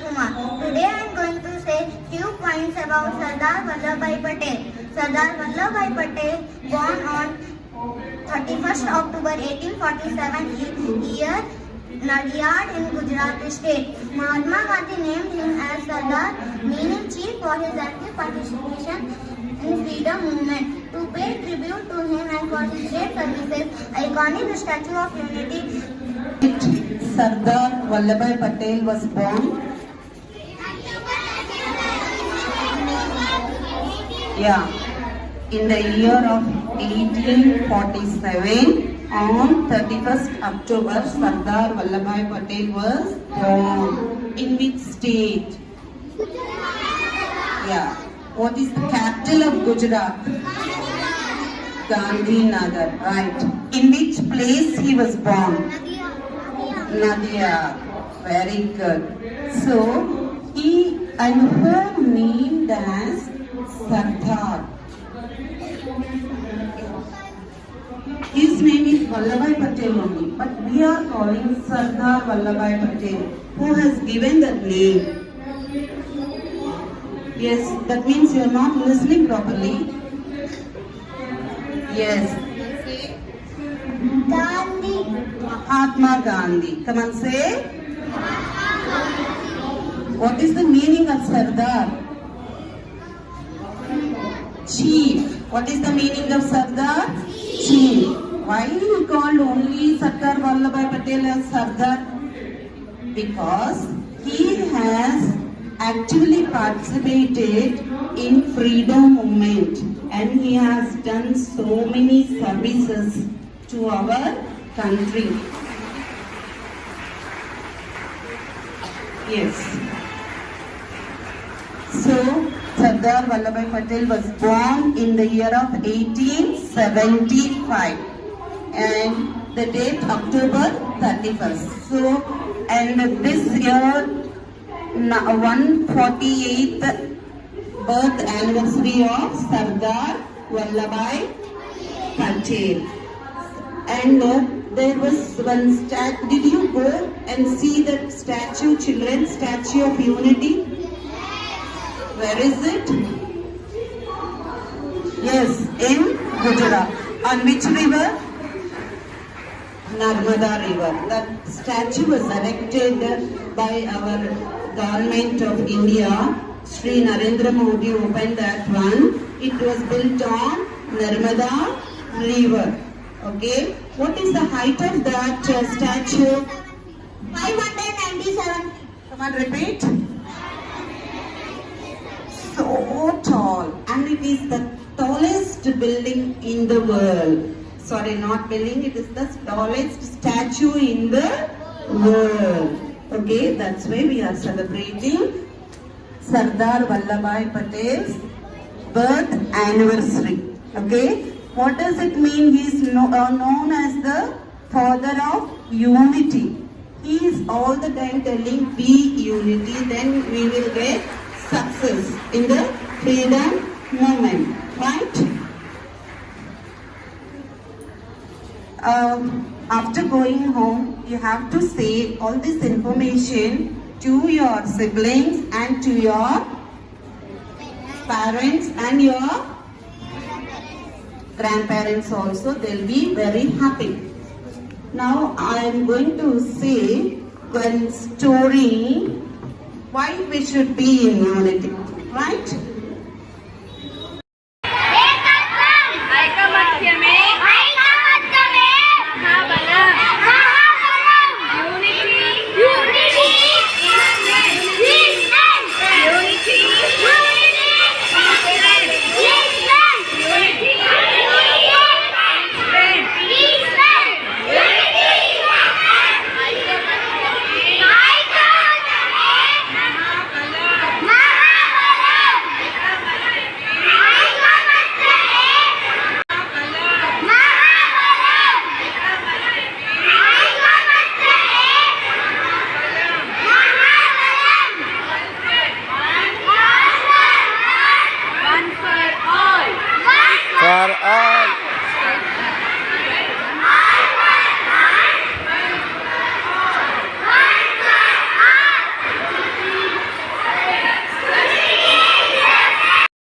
Kumar. Today I am going to say few points about Sardar Vallabhbhai Patel. Sardar Vallabhbhai Patel, born on 31st October 1847 year, Nadiad in Gujarat state. Mahatma Gandhi named him as Sardar, meaning chief, for his active participation in freedom movement. To pay tribute to him and for his great services, iconic Statue of Unity. Sardar Vallabhbhai Patel was born in the year of 1847. On 31st October, Sardar Vallabhbhai Patel was born. In which state? What is the capital of Gujarat? Gandhinagar, right. In which place he was born? Nadia. Very good. So, he and her named as Sardar. His name is Vallabhbhai Patel only, but we are calling Sardar Vallabhbhai Patel. Who has given that name? Yes, that means you are not listening properly. Yes. Gandhi. Mahatma Gandhi. Come on, say. What is the meaning of Sardar? Chief. What is the meaning of Sardar? Chief. Why he called only Sardar Vallabhbhai Patel as Sardar? Because he has actively participated in freedom movement and he has done so many services to our country. Yes. So, Sardar Vallabhbhai Patel was born in the year of 1875 and the date October 31st. So, and this year 148th birth anniversary of Sardar Vallabhbhai Patel. And there was one statue. Did you go and see that statue, children's statue of unity? Where is it? Yes, in Gujarat. On which river? Narmada river. That statue was erected by our government of India. Sri Narendra Modi opened that one. It was built on Narmada river. Okay. What is the height of that statue? 597. Come on, repeat. So tall, and it is the tallest building in the world. Sorry, not building, it is the tallest statue in the world. Okay, that's why we are celebrating Sardar Vallabhbhai Patel's birth anniversary. Okay, what does it mean? He is known as the father of unity. He is all the time telling be unity, then we will get success in the freedom movement, right? After going home, you have to say all this information to your siblings and to your parents and your grandparents also. They'll be very happy. Now I am going to say one story why we should be in unity, right?